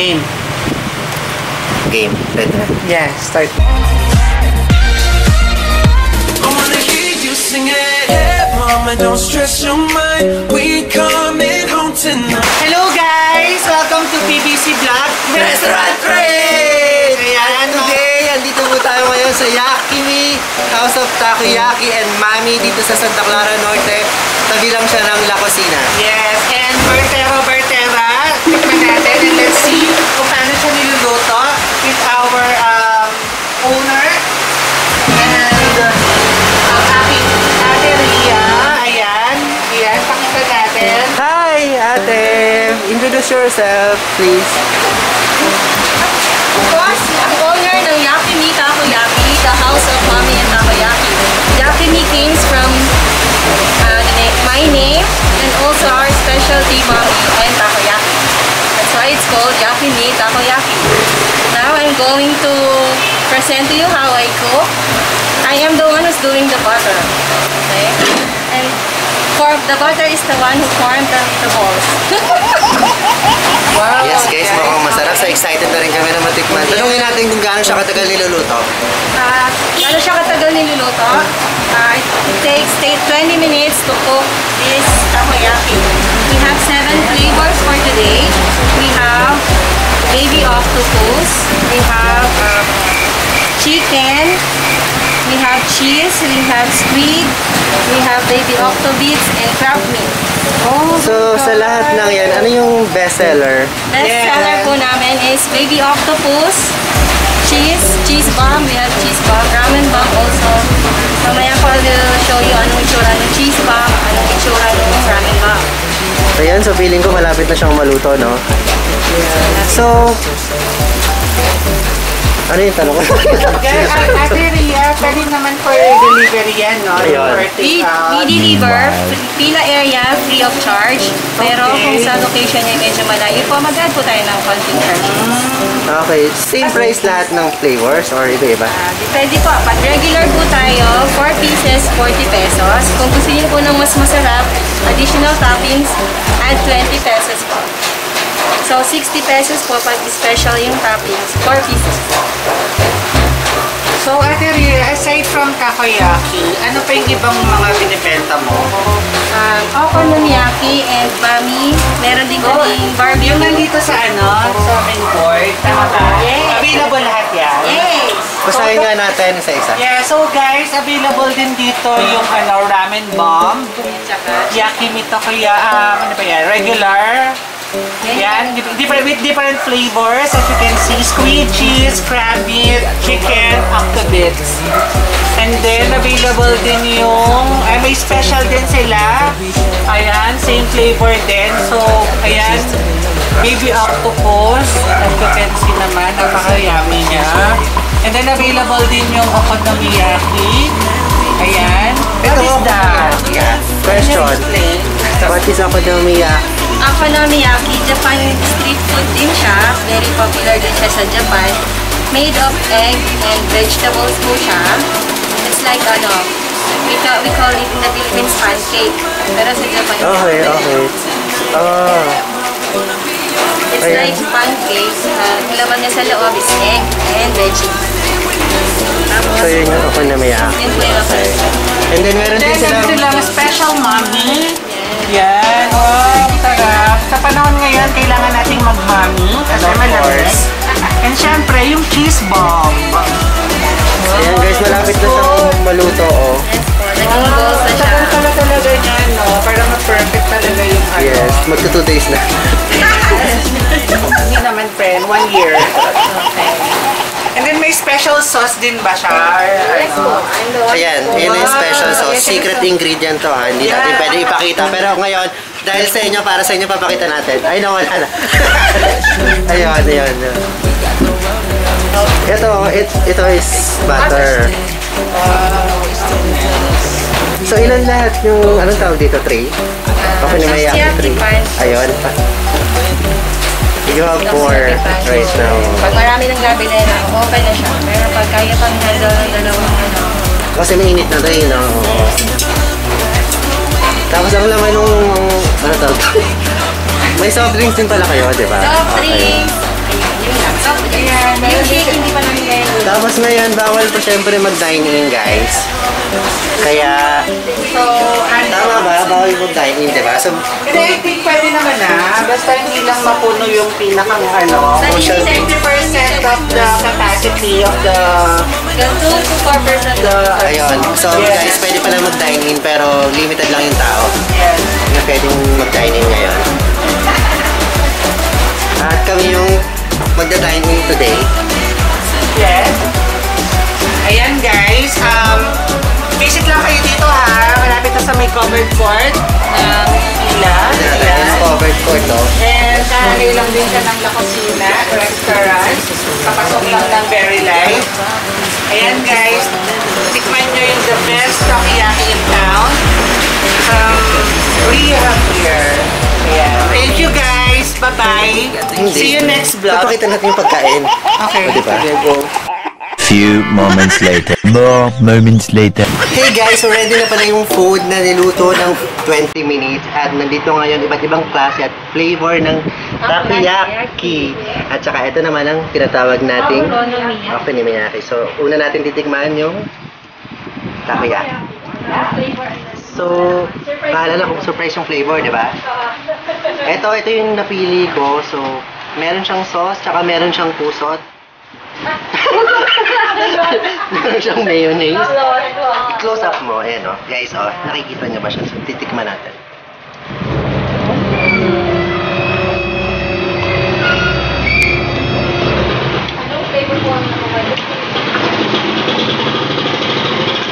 Game. Game. Ready na? Yeah, start. Mama, don't stress your mind. We coming home tonight. Hello guys! Welcome to PBC Vlog Restaurant Trade! Ayan, today, andito po tayo ngayon sa Yakimi House of Takoyaki and Mami dito sa Santa Clara Norte. Tabi lang siya ng La Cocina. Yes, and Bertera. Tikman natin and let's see kung paano siya niluluto with our owner and aking ate Ria. Ayan, pakita natin. Hi, ate! Introduce yourself, please. Of course, ang owner ng Yakimi Takoyaki, the house of Mami and Takoyaki. Yakimi comes from my name and also our specialty Mami and Takoyaki. That's why it's called Yakimi Takoyaki. Now I'm going to present to you how I cook. I am the one who's doing the butter. Okay? And the butter is the one who formed the balls. Wow! Yes guys, mukhang masarap. So excited na rin kami na matikman. Tanungin natin kung gaano siya katagal niluluto. Ano siya katagal niluluto? It takes 20 minutes to cook this takoyaki. We have 7 flavors for today. We have baby octopus. We have chicken. We have cheese. We have squid. We have baby octobits and crab meat. So sa lahat ng yan, ano yung best seller? Best seller po namin is baby octopus, cheese bomb. We have cheese bomb, ramen bomb also. Mamaya ko will show you anong itsura ng cheese bomb, anong itsura ng ramen bomb. Ayan, so feeling ko malapit na siyang maluto, no? So, ano yung tanong ko? Ate Ria, pwede naman for delivery yan, no? Ayun. We deliver Pila area free of charge. Pero kung sa location niya medyo malayo po, mag-add po tayo ng konting charges. Okay, same price lahat ng flavors or iba-iba? Depende po. Pag regular po tayo, 4 pieces, 40 pesos. Kung gusto niyo po ng mas masarap, additional toppings, add 20 pesos po. So, 60 pesos po pag special yung toppings, 4 pieces. So, Ate Ria, aside from takoyaki, ano pa yung ibang mga binibenta mo? Okonomiyaki and Mami. Meron din kaming barbecue. Yung nandito sa sa main board, tama ba? Yes. Available lahat yan? Yes! Basahin nga natin isa-isa. Yeah, so guys, available din dito yung ramen bomb, Yakimi Takoyaki, ano ba yan? Regular. Yan, with different flavors as you can see, squid, cheese, crab meat, chicken, octobits. And then available din yung, may special din sila. Ayan, same flavor din. So, ayan, baby octopus. As you can see naman, napaka-yummy niya. And then available din yung okonomiyaki. Ayan. What is that? Yeah. Question. What is okonomiyaki? Okonomiyaki, Japan street food din siya. Very popular din siya sa Japan. Made of egg and vegetables po siya. It's like we call it in the Philippines pancake. Pero sa Japan, Okay. it's like pancake. Laman niya sa loob is egg and veggies. So yun yung okonomiyaki. Yun po yung okonomiyaki. And then meron din silang special Mami. Yan. Oh, sarap. Sa panahon ngayon, kailangan nating mag-Mami kasi malamig. And syempre, yung cheese bomb. Ayan guys, malapit na siyang maluto, oh. Naging balls na siya. Tagal talaga niya, no? Para ma-perfect talaga yung Yes, magto 2 days na. Hindi naman, friend. 1 year. Okay. And then may special sauce din ba siya? Yes po. Ayan, yun yung special sauce. Secret ingredient to, ha. Hindi natin pwede ipakita. Pero ngayon, dahil sa inyo, para sa inyo, papakita natin. Ay, nawala na. Ayun. Ito is butter. So, ilan lahat yung, anong tawag dito, tray? Okonomiyaki tray. Ayun. You have 4 right now. Pag marami ng gabi na okay na siya. Pero pag kaya pang handle ng dalawang Kasi mainit na ito, no? Tapos ang laman nung, ano tawag? May soft drinks din pala kayo, di ba? soft drinks. Ayan, Yung shake, hindi pa namin ngayon. Tapos ngayon, bawal po syempre mag-dine-in, guys. Kaya, So, tama ba? Bawal mag-dine-in, diba? So, I think pwede naman basta hindi lang mapuno yung pinakang Social 50% of the capacity of the... Hanggang 2 to 4%. ayun. So, guys, pwede pala mag-dine-in, pero limited lang yung tao Yes. na pwedeng mag-dine-in ngayon. At kami yung magda-dine-in today. Yes. Ayan guys, visit lang kayo dito ha. Malapit na sa may covered court ng Pila. Ayan, covered court, no? And kahanay lang din siya ng La Cocina restaurant. Papasok lang ng Very Life. Ayan guys, tikman nyo yung the best takoyaki in town. We have here. Ayan. Thank you guys. Bye-bye. See you next vlog. Papakita natin yung pagkain. Okay. O, diba? Sige, go. Few moments later. More moments later. Hey guys, so ready na pala yung food na niluto ng 20 minutes. At nandito ngayon iba't ibang klase at flavor ng takoyaki. At saka ito naman ang tinatawag nating okonomiyaki. So, una natin titikman yung takoyaki. So, paalala kung surprise yung flavor, di ba? Ito yung napili ko. So, meron siyang sauce, tsaka meron siyang pusot. Meron siyang mayonnaise. I-close up mo, ayan o. Guys, nakikita niyo ba siya? So, titikman natin.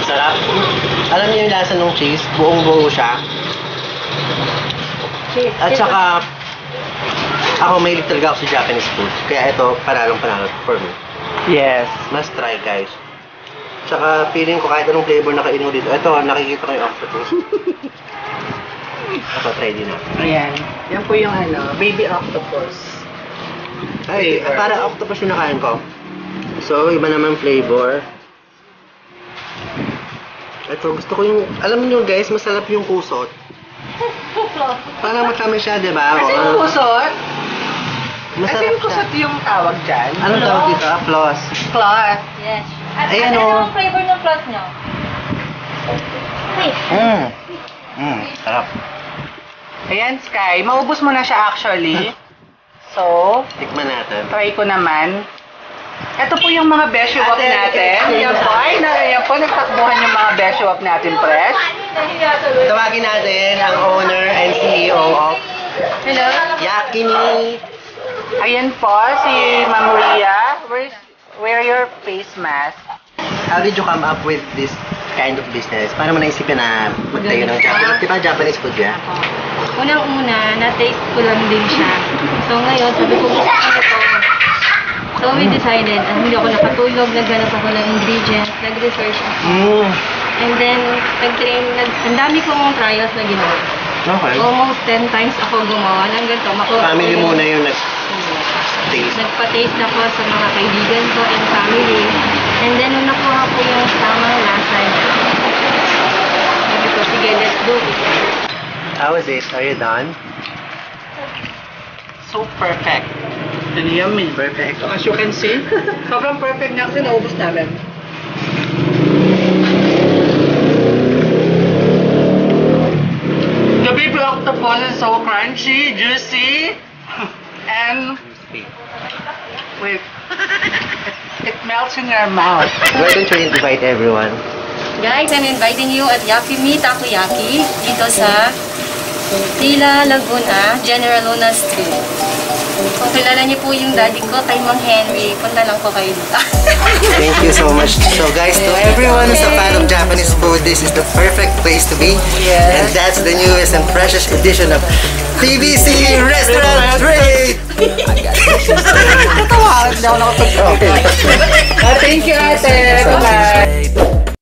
Sarap. Alam niyo yung lasa ng cheese? Buong-buo siya. At saka, ako may talaga ako sa Japanese food. Kaya ito, panalong-panalo for me. Yes. Must try, guys. Tsaka, feeling ko kahit anong flavor na kainin mo dito. Ito, nakikita ko yung octopus. Ako, try din ako. Ayan. Yan po yung baby octopus. Ay, para octopus yung nakain ko. So, iba naman flavor. Ito, gusto ko yung... Alam niyo guys, masarap yung kusot. Parang matamis siya, di ba? Kasi yung kusot, Masarap yung kusot siya. yung tawag dyan. Anong tawag dito? Applause. Cloth. Yes. Ayan, ano oh. yung flavor ng cloth nyo? Sarap. Ayan, Sky. Maubos mo na siya actually. So, Tikman natin. try ko naman. Ito po yung mga beshiwap natin. Yan po. Ay, yan po. Nagtakbuhan yung mga beshiwap natin, fresh. Tawagin natin ang owner and CEO of Hello? Yakimi. Ayan po, si Ma'am Ria. Wear your face mask. How did you come up with this kind of business? Paano mo naisipin na magtayo ng Japanese? Di ba Japanese food yan? Unang-una, na-taste ko lang din siya. So ngayon, sabi ko gusto ko ito. So we decided, hindi ako nakatulog, naghanap ako ng ingredients, nag-research ako. And then, ang dami kong trials na ginawa. Okay. Almost 10 times ako gumawa ng ganito. Family muna yung nag-taste. Nagpa-taste ako sa mga kaibigan ko and family. And then, nung nakuha ko yung tamang lasa niya, sabi ko, sige, let's do it. How is it? Are you done? So perfect. And yummy. Perfect. As you can see, sobrang perfect niya kasi naubos namin. The baby octopus is so crunchy, juicy, and wait, it melts in your mouth. Why don't you invite everyone? Guys, I'm inviting you at Yakimi Takoyaki dito sa Tila, Laguna, General Luna Street. Kung kilala niyo po yung daddy ko, kay Mang Henry, punta lang po kayo dito. Thank you so much. So guys, to everyone who's a fan of Japanese food, this is the perfect place to be. Yes. And that's the newest and freshest edition of PBC Restaurant Trade! Tatawa, hindi ako nakapag-okay. Thank you, ate. Bye-bye.